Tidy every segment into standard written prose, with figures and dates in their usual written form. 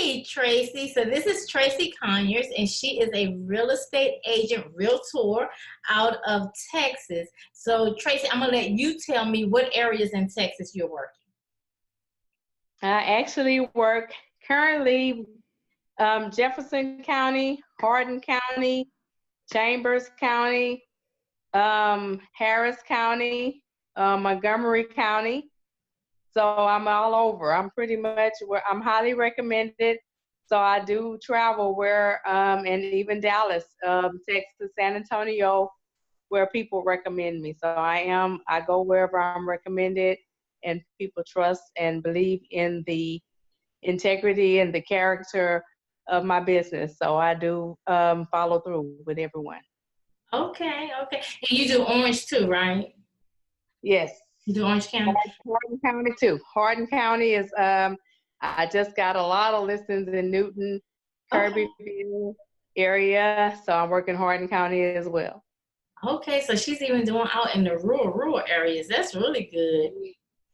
Hey, Tracie. So this is Tracie Conyers, and she is a real estate agent, realtor out of Texas. So, Tracie, I'm going to let you tell me what areas in Texas you're working. I actually work currently Jefferson County, Hardin County, Chambers County, Harris County, Montgomery County. So I'm all over. I'm pretty much where I'm highly recommended. So I do travel where, and even Dallas, Texas, San Antonio, where people recommend me. So I go wherever I'm recommended and people trust and believe in the integrity and the character of my business. So I do follow through with everyone. Okay. And you do Orange too, right? Yes. You do Orange County? Hardin County too. Hardin County is, I just got a lot of listings in Newton, Kirbyville area. So I'm working Hardin County as well. Okay, so she's even doing out in the rural areas. That's really good.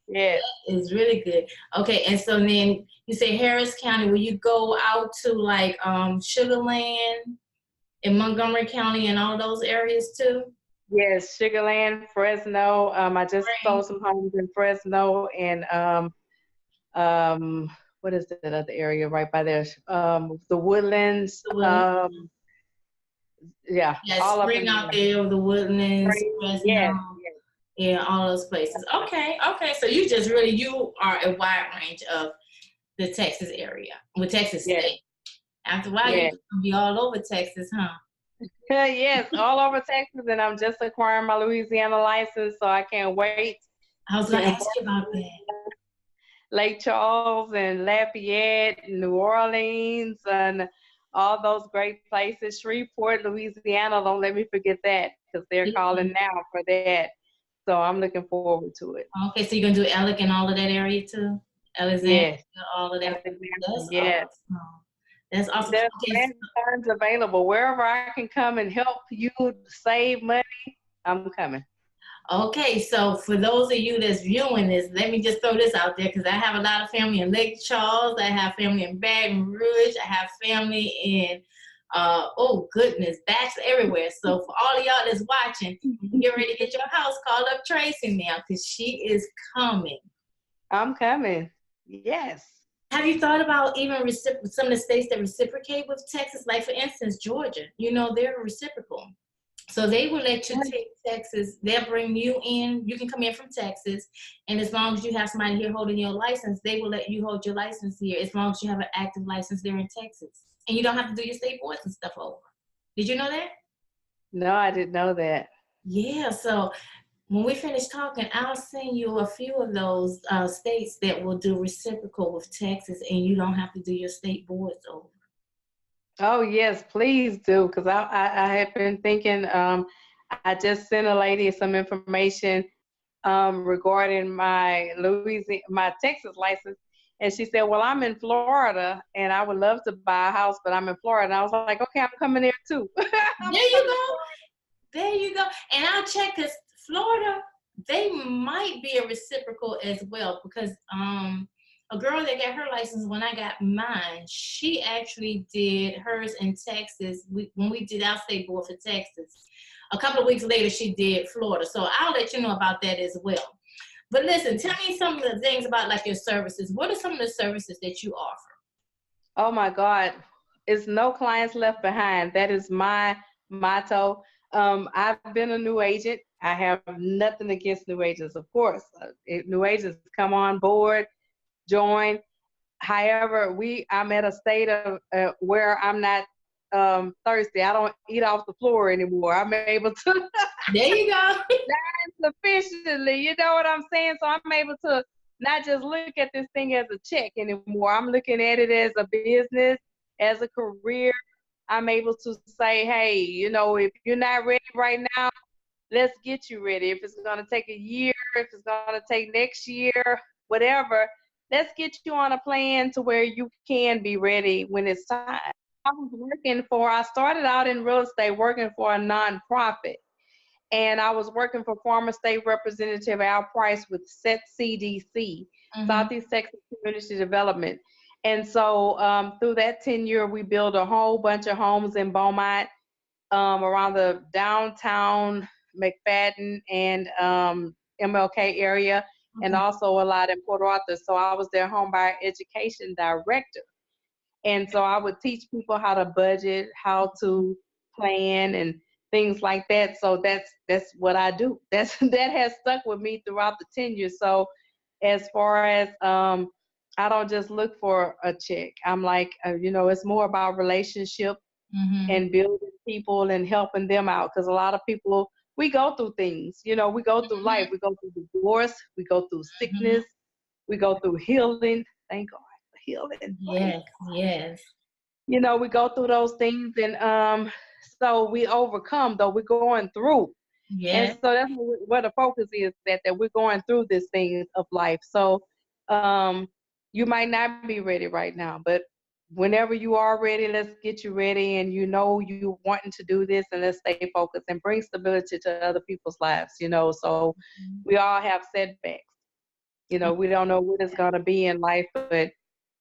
Yeah. It's really good. Okay, and so then you say Harris County, will you go out to like Sugar Land in Montgomery County and all those areas too? Yes, Sugar Land, Fresno. I just sold some homes in Fresno and what is that other area right by there? The Woodlands. Yeah, all Spring out there, the Woodlands, Fresno. Yeah, all those places. Okay. So you just really, you are a wide range of the Texas area, with Texas State. After a while, you're going to be all over Texas, huh? Yes, all over Texas, and I'm just acquiring my Louisiana license, so I can't wait. I was going to ask you about that. Lake Charles and Lafayette, and New Orleans, and all those great places. Shreveport, Louisiana, don't let me forget that, because they're calling now for that. So I'm looking forward to it. Okay, so you're going to do Alec and all of that area too? Alexandria, all of that? That's awesome. There's funds available. Wherever I can come and help you save money, I'm coming. Okay, so for those of you that's viewing this, let me just throw this out there because I have a lot of family in Lake Charles. I have family in Baton Rouge. I have family in, Bats everywhere. So for all of y'all that's watching, get ready to get your house, call up Tracie now because she is coming. I'm coming. Yes. Have you thought about even some of the states that reciprocate with Texas? Like, for instance, Georgia, they're reciprocal. So they will let you take Texas. They'll bring you in. You can come in from Texas. And as long as you have somebody here holding your license, they will let you hold your license here as long as you have an active license there in Texas. And you don't have to do your state boards and stuff over. Did you know that? No, I didn't know that. Yeah, so when we finish talking, I'll send you a few of those states that will do reciprocal with Texas, and you don't have to do your state boards over. Oh, yes, please do, because I have been thinking, I just sent a lady some information regarding my Texas license, and she said, well, I'm in Florida, and I would love to buy a house, but I'm in Florida. And I was like, okay, I'm coming there too. There you go. And I'll check, because Florida, they might be a reciprocal as well, because a girl that got her license when I got mine, she actually did hers in Texas. When we did our state board for Texas, a couple of weeks later, she did Florida. So I'll let you know about that as well. But listen, tell me some of the things about like your services. What are some of the services that you offer? Oh my God, it's no clients left behind. That is my motto. I've been a new agent. I have nothing against new agents, of course. New agents come on board, join. However, I'm at a state of where I'm not thirsty. I don't eat off the floor anymore. I'm able to. There you go. Sufficiently, you know what I'm saying? So I'm able to not just look at this thing as a check anymore. I'm looking at it as a business, as a career. I'm able to say, hey, if you're not ready right now, let's get you ready. If it's going to take a year, if it's going to take next year, whatever, let's get you on a plan to where you can be ready when it's time. I started out in real estate working for a nonprofit. And I was working for former state representative Al Price with SET CDC, Southeast Texas Community Development. And so through that tenure, we built a whole bunch of homes in Beaumont, around the downtown McFadden and MLK area, and Okay. also a lot in Port Arthur. So I was their home buyer education director. And so I would teach people how to budget, how to plan, and things like that. So that's what I do. That has stuck with me throughout the tenure. So as far as I don't just look for a check. I'm like, it's more about relationship Mm-hmm. and building people and helping them out. Because a lot of people, we go through things. We go through life. We go through divorce. We go through Mm-hmm. sickness. We go through healing. Thank God for healing. Praise Yes, yes, we go through those things, and so we overcome, though we're going through. And yes. so that's where the focus is, that we're going through these things of life. So um, you might not be ready right now, but whenever you are ready, let's get you ready, and you wanting to do this, and let's stay focused and bring stability to other people's lives. So we all have setbacks. We don't know what it's going to be in life, but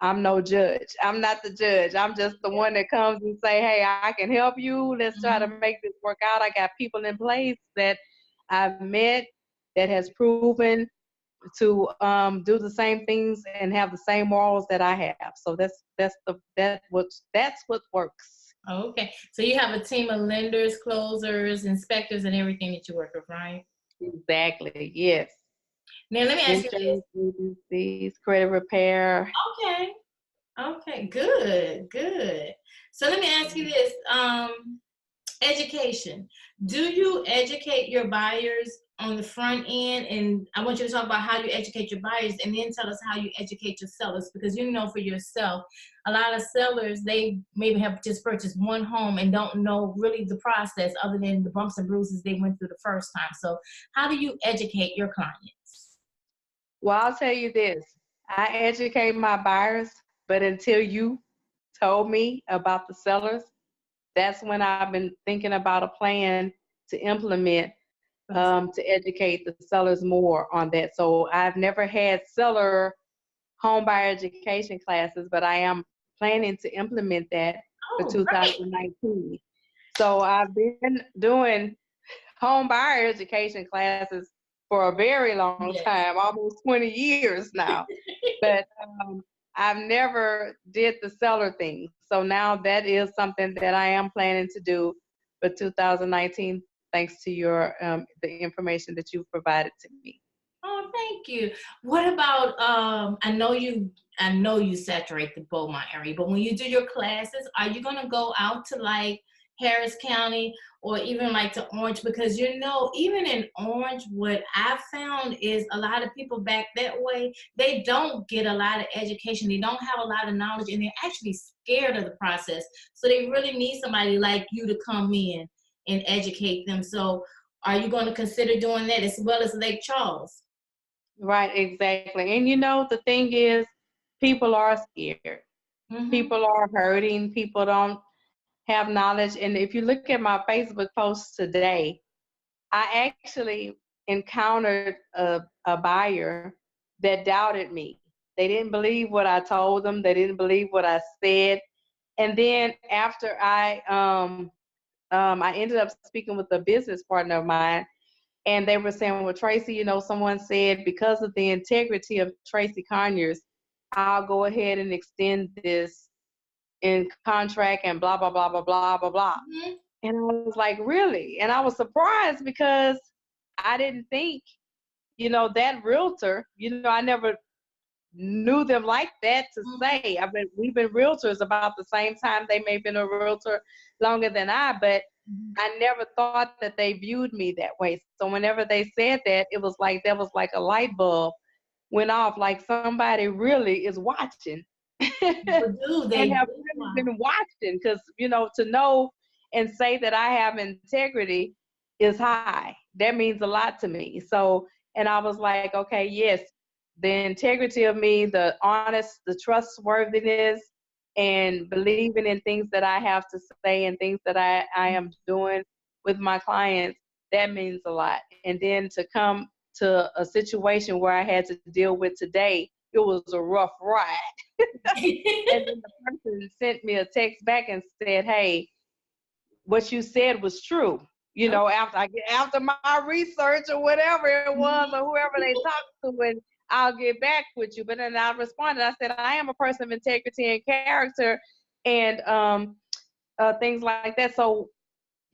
I'm no judge. I'm not the judge. I'm just the one that comes and say, hey, I can help you. Let's try to Mm-hmm. make this work out. I got people in place that I've met that has proven to do the same things and have the same morals that I have. So that's what works. Okay. So you have a team of lenders, closers, inspectors, and everything that you work with, right? Exactly. Yes. Now let me ask you this. Insurance agencies, credit repair. Okay. Okay. Good. Good. So let me ask you this. Education. Do you educate your buyers on the front end? And I want you to talk about how you educate your buyers, and then tell us how you educate your sellers, because for yourself, a lot of sellers, they maybe have just purchased one home and don't know really the process other than the bumps and bruises they went through the first time. So how do you educate your clients? Well, I'll tell you this. I educate my buyers, but until you told me about the sellers, that's when I've been thinking about a plan to implement to educate the sellers more on that. So I've never had seller home buyer education classes, but I am planning to implement that for Oh, great. 2019. So I've been doing home buyer education classes for a very long Yes. time, almost 20 years now. But I've never did the seller thing. So now that is something that I am planning to do for 2019, thanks to the information that you've provided to me. Oh, thank you. What about I know you saturate the Beaumont area, but when you do your classes, are you gonna go out to like Harris County or even like to Orange? Because even in Orange, what I've found is a lot of people back that way, they don't get a lot of education, they don't have a lot of knowledge, and they're actually scared of the process. So they really need somebody like you to come in and educate them. So are you going to consider doing that as well as Lake Charles? Right, exactly. And the thing is, people are scared. Mm-hmm. People are hurting. People don't have knowledge. And if you look at my Facebook posts today, I actually encountered a buyer that doubted me. They didn't believe what I told them. They didn't believe what I said. And then after I ended up speaking with a business partner of mine, and they were saying, well, Tracie, someone said because of the integrity of Tracie Conyers, I'll go ahead and extend this in contract and blah, blah, blah, blah, blah, blah, blah. Mm-hmm. And I was like, really? And I was surprised because I didn't think, that realtor, I never knew them like that to say. We've been realtors about the same time. They may have been a realtor longer than I, but I never thought that they viewed me that way. So whenever they said that, it was like that was like a light bulb went off, like somebody really is watching. People do. And They have do. really been watching, because to know and say that I have integrity is high. That means a lot to me. So, and I was like, okay, yes, the integrity of me, the honest, the trustworthiness, and believing in things that I have to say and things that I am doing with my clients, that means a lot. And then to come to a situation where I had to deal with today, it was a rough ride. And then the person sent me a text back and said, hey, what you said was true. You know, after my research or whatever it was, or whoever they talked to, and I'll get back with you. But then I responded. I said, I am a person of integrity and character, and things like that. So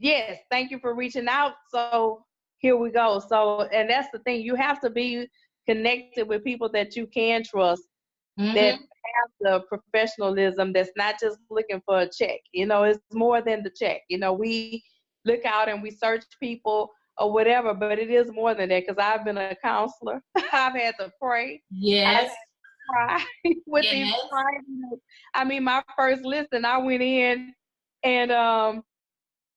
yes, thank you for reaching out. So here we go. So, and that's the thing. You have to be connected with people that you can trust, that have the professionalism, that's not just looking for a check. You know, it's more than the check. You know, we look out and we search people or whatever, but it is more than that, because I've been a counselor. I've had to pray. Yes. I've had to cry with these clients. I mean, my first listen, I went in and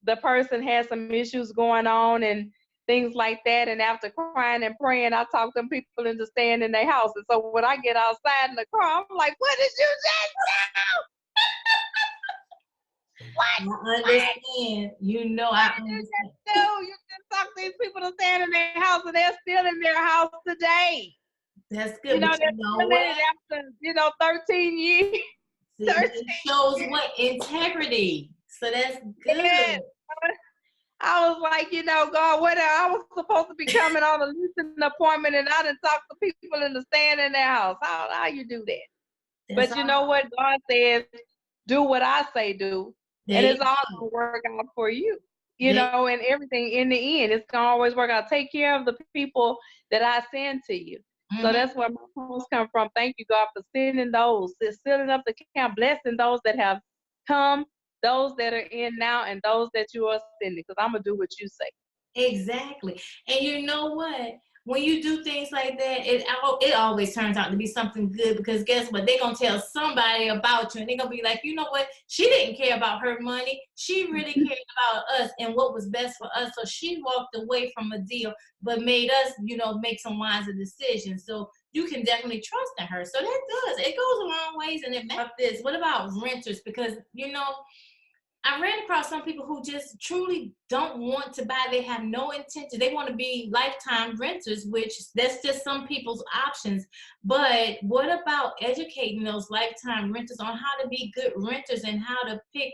the person had some issues going on and things like that. And after crying and praying, I talked them people into staying in their house. And so when I get outside in the car, I'm like, what did you just do? What? I understand. You know, I understand. You just talk these people to stay in their house, and they're still in their house today. That's good. You know, they're still in it after, 13 years. See, it shows what? Integrity. So that's good. Yes. I was like, God, what I was supposed to be coming on a listening appointment, and I done talked to people into staying in their house. How you do that? That's but you know what? God says, do what I say do. And it's all going to work out for you. You know, and everything in the end, it's going to always work out. Take care of the people that I send to you. So that's where my posts come from. Thank you, God, for sending those, filling up the camp, blessing those that have come, those that are in now, and those that you are sending, because I'm going to do what you say. Exactly. And you know what? When you do things like that, it always turns out to be something good, because guess what? They're going to tell somebody about you, and they're going to be like, you know what? She didn't care about her money. She really cared about us and what was best for us. So she walked away from a deal, but made us, make some wiser decisions. So you can definitely trust in her. So it goes a long ways. And it matters this. What about renters? Because, I ran across some people who just truly don't want to buy. They have no intention. They want to be lifetime renters, which that's just some people's options. But what about educating those lifetime renters on how to be good renters and how to pick,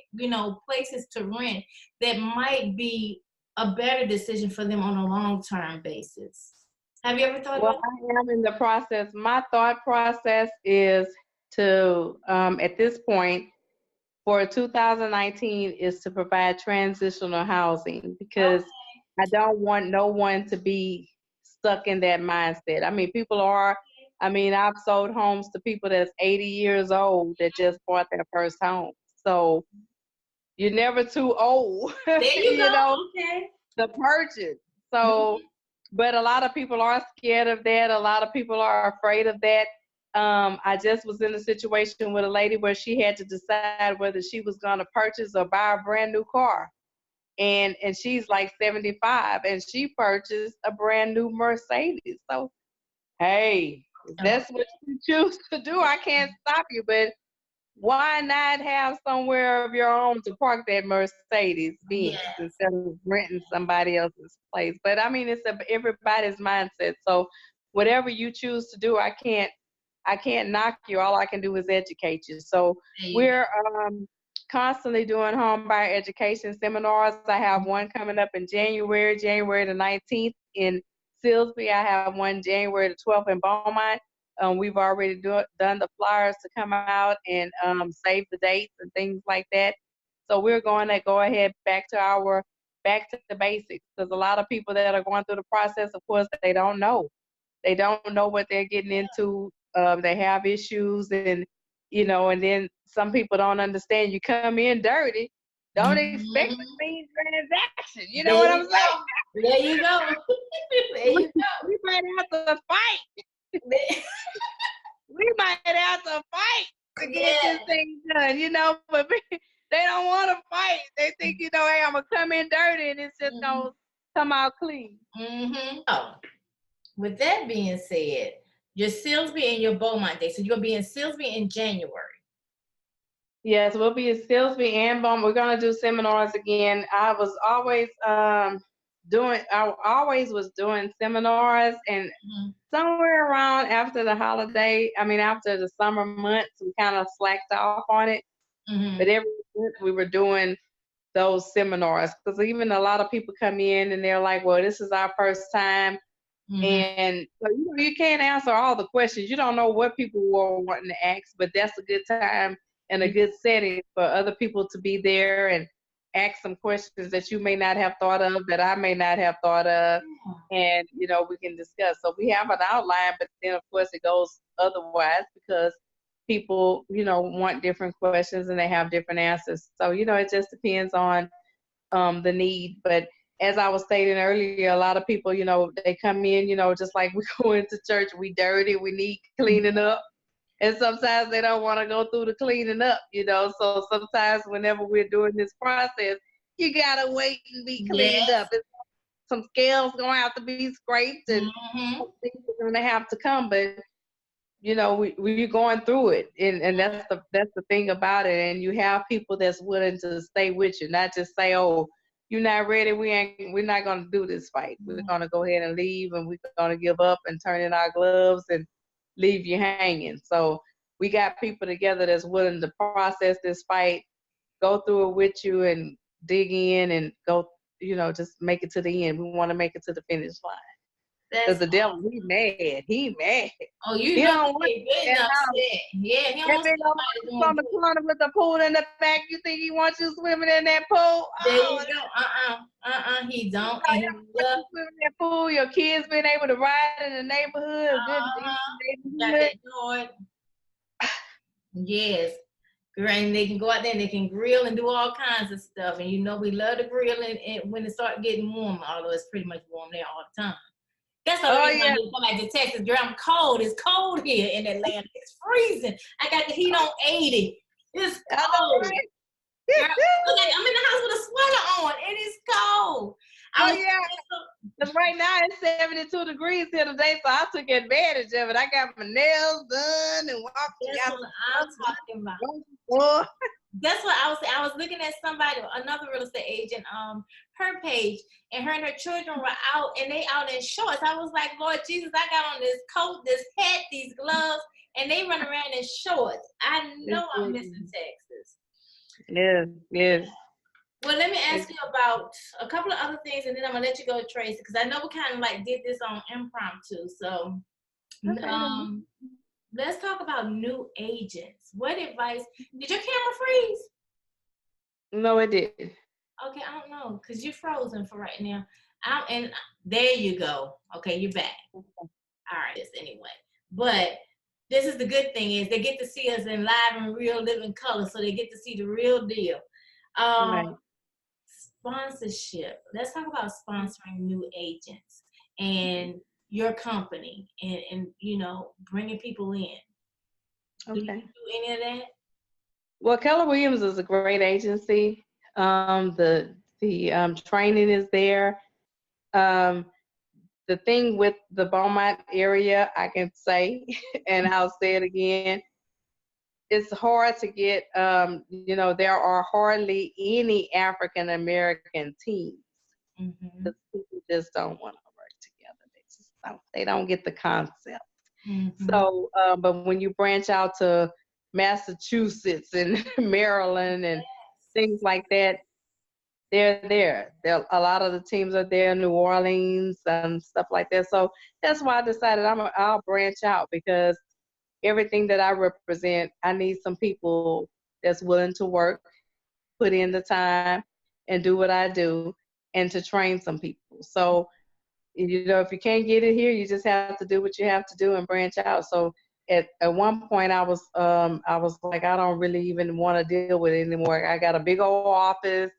places to rent that might be a better decision for them on a long-term basis? Have you ever thought about that? Well, I am in the process. My thought process is to, at this point, for 2019, is to provide transitional housing, because I don't want no one to be stuck in that mindset. I mean, I've sold homes to people that's 80 years old that just bought their first home. So you're never too old, there you go. To purchase. So, but a lot of people are scared of that. A lot of people are afraid of that. I just was in a situation with a lady where she had to decide whether she was going to purchase or buy a brand new car. And she's like 75, and she purchased a brand new Mercedes. So, hey, if that's what you choose to do, I can't stop you. But why not have somewhere of your own to park that Mercedes Benz instead of renting somebody else's place? But I mean, it's everybody's mindset. So whatever you choose to do, I can't knock you. All I can do is educate you. So we're constantly doing home buyer education seminars. I have one coming up in January the 19th in Silsbee. I have one January the 12th in Beaumont. We've already done the flyers to come out and save the dates and things like that. So we're going to go ahead back to the basics, because a lot of people that are going through the process, of course, they don't know. They don't know what they're getting into. They have issues, and and then some people don't understand. You come in dirty, don't expect a clean transaction. You know what I'm saying? There you go. There you go. We might have to fight. We might have to fight to get this thing done, but they don't want to fight. They think, hey, I'm going to come in dirty and it's just going to come out clean. Oh, with that being said, your Silsbee and your Beaumont day. So you're going to be in Silsbee in January. Yes, we'll be in Silsbee and Beaumont. We're going to do seminars again. I was always I always was doing seminars, and somewhere around after the after the summer months, we kind of slacked off on it. But every month we were doing those seminars, because even a lot of people come in and they're like, well, this is our first time. And so, you can't answer all the questions. You don't know what people were wanting to ask, but that's a good time and a good setting for other people to be there and ask some questions that you may not have thought of, that I may not have thought of, and we can discuss. So we have an outline, but then of course it goes otherwise, because people want different questions and they have different answers. So it just depends on the need. But as I was stating earlier, a lot of people, they come in, just like we go into church, we dirty, we need cleaning up. And sometimes they don't want to go through the cleaning up, So sometimes whenever we're doing this process, you got to wait and be cleaned up. Some scales going to have to be scraped, and some things are going to have to come. But, we're going through it. And that's the thing about it. And you have people that's willing to stay with you, not just say, oh, you're not ready, we're not going to do this fight. We're going to go ahead and leave, and we're going to give up and turn in our gloves and leave you hanging. So we got people together that's willing to process this fight, go through it with you, and dig in and go, just make it to the end. We want to make it to the finish line. Because the devil, he mad. Oh, he don't want he getting upset. Yeah, he don't want somebody on the corner with the pool in the back. You think he wants you swimming in that pool? There you go. He don't. And he swimming in that pool. Your kids been able to ride in the neighborhood. Got that door. Yes. And they can go out there and they can grill and do all kinds of stuff. And we love to grill and when it starts getting warm, although it's pretty much warm there all the time. That's the reason I come back to Texas, girl. I'm cold. It's cold here in Atlanta. It's freezing. I got the heat on 80. It's cold. Girl, I'm in the house with a sweater on. It is cold. Because right now it's 72 degrees here today, so I took advantage of it. I got my nails done and walked. That's what I'm talking about. That's what I was saying. I was looking at another real estate agent, her page, and her children were out, and they out in shorts. I was like, Lord Jesus, I got on this coat, this hat, these gloves, and they run around in shorts. I know I'm missing Texas. Yes. Well, let me ask you about a couple of other things, and then I'm gonna let you go, Tracie, because I know we kind of did this on impromptu. So, let's talk about new agents. What advice? Did your camera freeze? No, it didn't. Okay, I don't know, because you're frozen for right now. And there you go. Okay, you're back. All right, anyway. But this is the good thing is they get to see us in live and real living color, so they get to see the real deal. Sponsorship. Let's talk about sponsoring new agents and your company and bringing people in. Okay. Do you do any of that? Well, Keller Williams is a great agency. The training is there. The thing with the Beaumont area, I can say, and I'll say it again, it's hard to get, there are hardly any African American teams. Because people just don't want to work together. They don't get the concept. So, but when you branch out to Massachusetts and Maryland and things like that, they're there. A lot of the teams are there, New Orleans and stuff like that. So that's why I decided I'll branch out, because everything that I represent, I need some people that's willing to work, put in the time, and do what I do, and to train some people. So, if you can't get it here, you just have to do what you have to do and branch out. So at one point I was like, I don't really even want to deal with it anymore. I got a big old office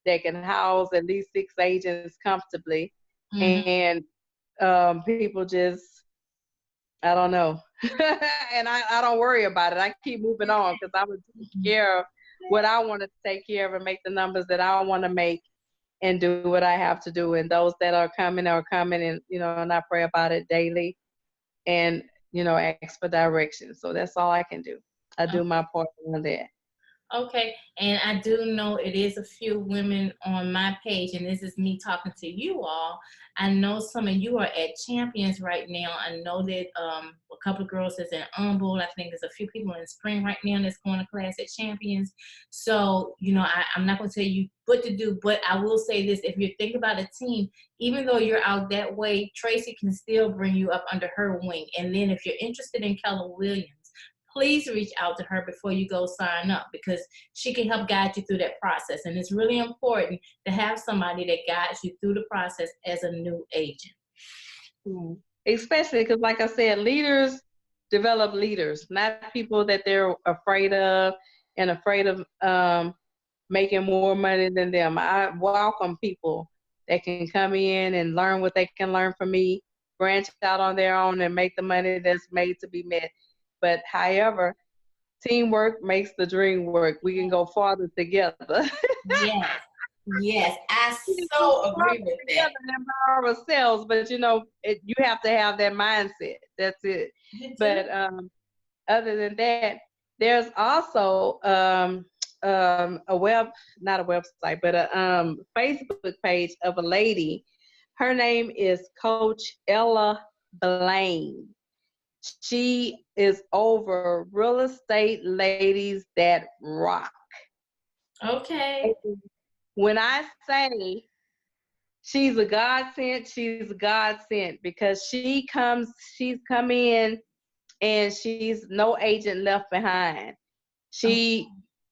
that can house at least 6 agents comfortably. And people just, I don't know. And I don't worry about it. I keep moving on, because I would take care of what I want to take care of and make the numbers that I want to make and do what I have to do. And those that are coming, and, and I pray about it daily and, ask for direction. So that's all I can do. I do my part on that. Okay, and I do know it is a few women on my page, and this is me talking to you all. I know some of you are at Champions right now. I know that a couple of girls is in Humboldt. I think there's a few people in Spring right now that's going to class at Champions. So, I'm not going to tell you what to do, but I will say this. If you're thinking about a team, even though you're out that way, Tracie can still bring you up under her wing. And then if you're interested in Keller Williams, please reach out to her before you go sign up, because she can help guide you through that process. And it's really important to have somebody that guides you through the process as a new agent. Especially because, like I said, leaders develop leaders, not people that they're afraid of and afraid of making more money than them. I welcome people that can come in and learn what they can learn from me, branch out on their own and make the money that's made to be met. But however, teamwork makes the dream work. We can go farther together. Yes, I so agree with that. Empower ourselves, but you have to have that mindset. That's it. But other than that, there's also not a website, but a Facebook page of a lady. Her name is Coach Ella Blaine. She is over Real Estate Ladies That Rock. Okay. When I say she's a godsend, she's a godsend, because she's come in and she's no agent left behind. She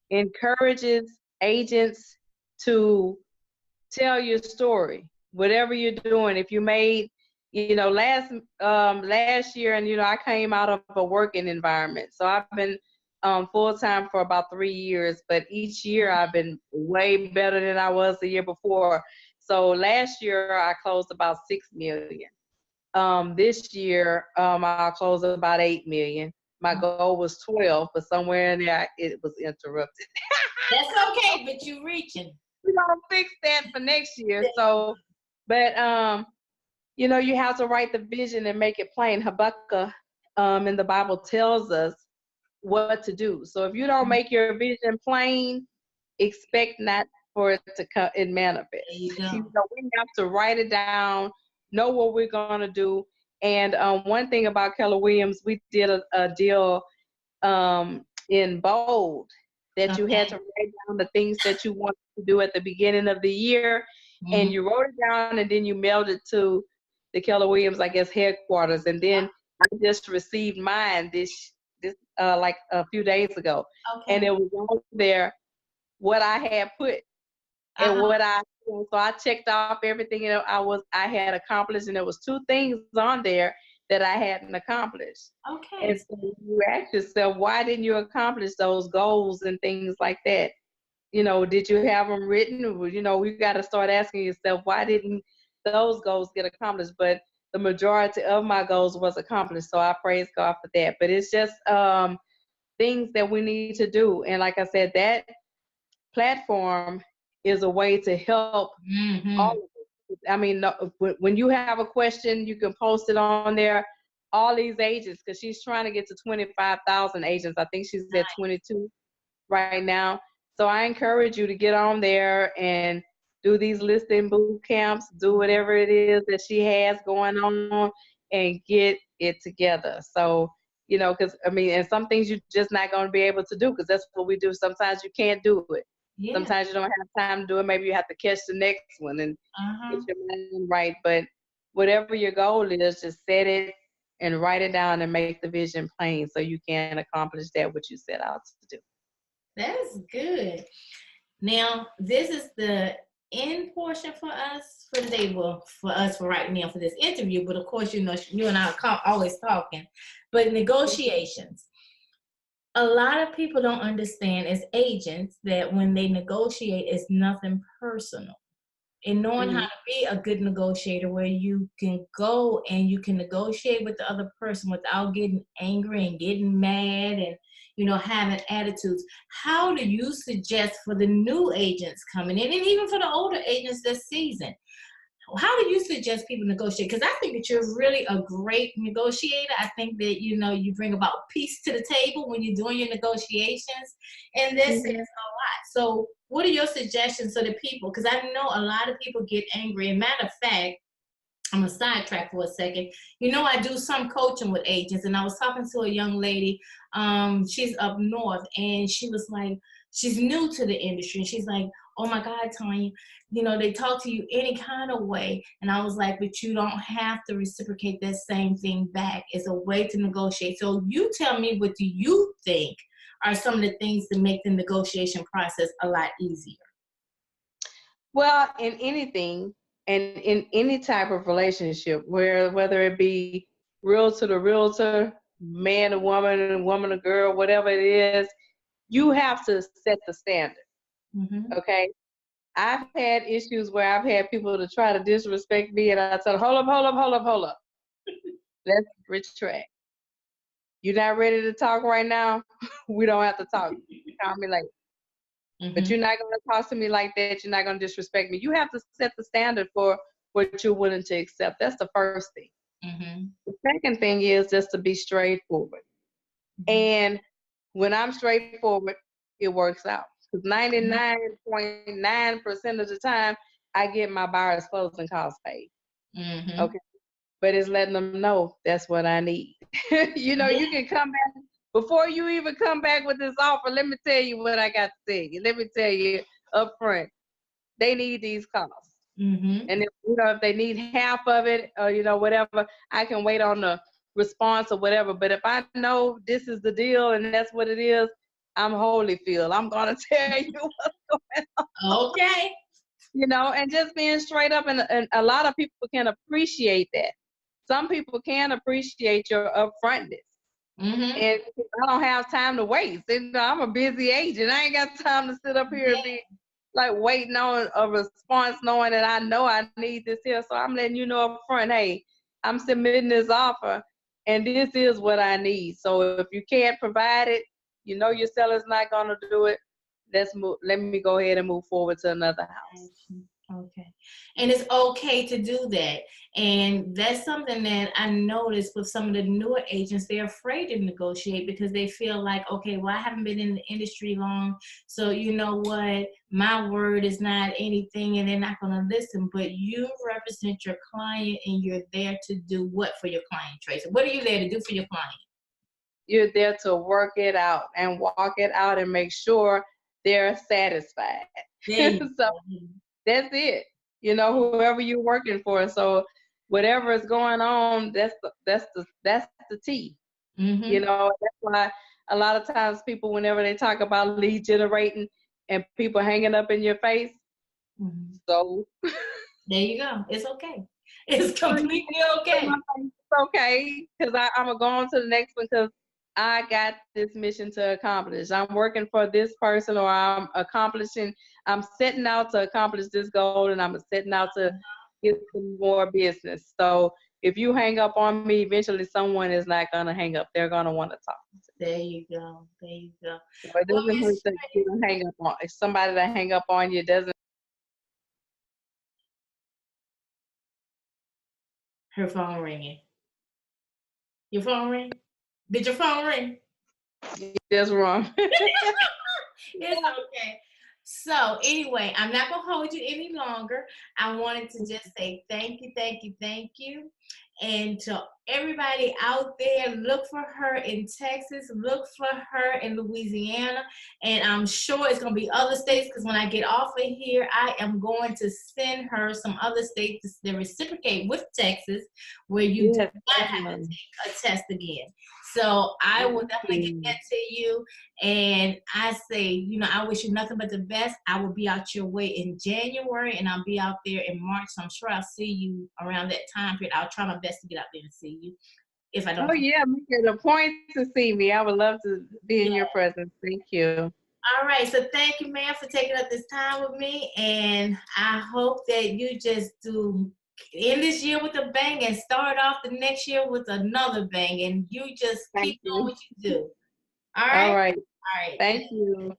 encourages agents to tell your story, whatever you're doing. If you made, last year, and I came out of a working environment, so I've been full-time for about 3 years, but each year I've been way better than I was the year before. So last year I closed about $6 million. This year I'll close about $8 million. My goal was 12, but somewhere in there it was interrupted. That's okay, but you're reaching. We're gonna fix that for next year. So, but you have to write the vision and make it plain. Habakkuk in the Bible tells us what to do. So if you don't make your vision plain, expect not for it to come and manifest. We have to write it down, know what we're gonna do. And one thing about Keller Williams, we did a deal in bold that you had to write down the things that you wanted to do at the beginning of the year, and you wrote it down, and then you mailed it to the Keller Williams, I guess, headquarters. And then I just received mine this like a few days ago, and it was on there what I had put and what so I checked off everything I had accomplished, and there was 2 things on there that I hadn't accomplished. Okay. And so you ask yourself, why didn't you accomplish those goals and things like that? Did you have them written? You got to start asking yourself, why didn't those goals get accomplished? But the majority of my goals was accomplished, so I praise God for that. But it's just things that we need to do. And like I said, that platform is a way to help all of us. I mean, when you have a question, you can post it on there. All these agents, because she's trying to get to 25,000 agents. I think she's at 22 right now. So I encourage you to get on there and do these listing boot camps, do whatever it is that she has going on, and get it together. So, because and some things you're just not going to be able to do, because that's what we do. Sometimes you can't do it. Yeah. Sometimes you don't have time to do it. Maybe you have to catch the next one and get your mind right. But whatever your goal is, just set it and write it down and make the vision plain so you can accomplish that what you set out to do. That's good. Now, this is the end portion for us for today. Well, for us for right now for this interview, but of course, you and I are always talking. But negotiations. A lot of people don't understand as agents that when they negotiate, it's nothing personal. And knowing how to be a good negotiator, where you can go and you can negotiate with the other person without getting angry and getting mad and, having attitudes. How do you suggest for the new agents coming in, and even for the older agents this season, how do you suggest people negotiate? Because I think that you're really a great negotiator. I think that, you know, you bring about peace to the table when you're doing your negotiations. And this is a lot. So what are your suggestions to the people? Because I know a lot of people get angry. And matter of fact, I'm gonna sidetrack for a second. You know, I do some coaching with agents, and I was talking to a young lady. She's up north, and she was like, she's new to the industry, and she's like, "Oh my God, Tanya, you know, they talk to you any kind of way." And I was like, "But you don't have to reciprocate that same thing back. It's a way to negotiate." So you tell me, what do you think are some of the things to make the negotiation process a lot easier? Well, in anything and in any type of relationship, whether it be realtor to realtor, man to woman to girl, whatever it is, you have to set the standard. Mm-hmm. Okay. I've had issues where I've had people to try to disrespect me, and I tell them, hold up. Let's retract. You're not ready to talk right now? We don't have to talk. Call me later. But you're not going to talk to me like that. You're not going to disrespect me. You have to set the standard for what you're willing to accept. That's the first thing. The second thing is just to be straightforward. And when I'm straightforward, it works out. Because 99.9% of the time, I get my buyer's closing costs paid. Okay. But it's letting them know that's what I need. You know, you can come back. Before you even come back with this offer, let me tell you what I got to tell you. Let me tell you up front, they need these costs. And if, you know, if they need half of it or, you know, whatever, I can wait on the response or whatever. But if I know this is the deal and that's what it is, I'm Holyfield. I'm going to tell you what's going on. Okay. You know, and just being straight up, and a lot of people can appreciate that. Some people can appreciate your upfrontness. And I don't have time to waste. You know, I'm a busy agent. I ain't got time to sit up here and be like waiting on a response, knowing that I know I need this here. So I'm letting you know up front, hey, I'm submitting this offer, and this is what I need. So if you can't provide it, you know your seller's not going to do it. Let me go ahead and move forward to another house. Okay. And it's okay to do that. And that's something that I noticed with some of the newer agents. They're afraid to negotiate because they feel like, okay, well, I haven't been in the industry long, so you know what, my word is not anything, and they're not going to listen. But you represent your client, and you're there to do what for your client, Tracie? What are you there to do for your client? You're there to work it out and walk it out and make sure they're satisfied. So that's it. You know, whoever you're working for. So whatever is going on, that's the T. You know, that's why a lot of times people, whenever they talk about lead generating and people hanging up in your face, so there you go. It's okay. It's completely okay. It's okay, because I'm gonna go on to the next one, because I got this mission to accomplish. I'm working for this person, or I'm setting out to accomplish this goal, and I'm setting out to get some more business. So if you hang up on me, eventually someone is not gonna hang up. They're gonna want to talk. There you go. There you go. So it doesn't hurt that you hang up on. If somebody that hang up on you doesn't. Her phone ringing. Your phone ring? Did your phone ring? That's wrong. It's okay. So anyway, I'm not going to hold you any longer. I wanted to just say thank you. And to everybody out there, look for her in Texas, look for her in Louisiana, and I'm sure it's going to be other states, because when I get off of here, I am going to send her some other states that reciprocate with Texas, where you do not have to take a test again. So I will definitely get that to you. And I say, you know, I wish you nothing but the best. I will be out your way in January, and I'll be out there in March. So I'm sure I'll see you around that time period. I'll try my best to get out there and see you. If I don't. Oh yeah, make it a point to see me. I would love to be in your presence. Thank you. All right. So thank you, ma'am, for taking up this time with me. And I hope that you just do end this year with a bang and start off the next year with another bang, and you just keep doing what you do. All right. All right. All right. Thank you.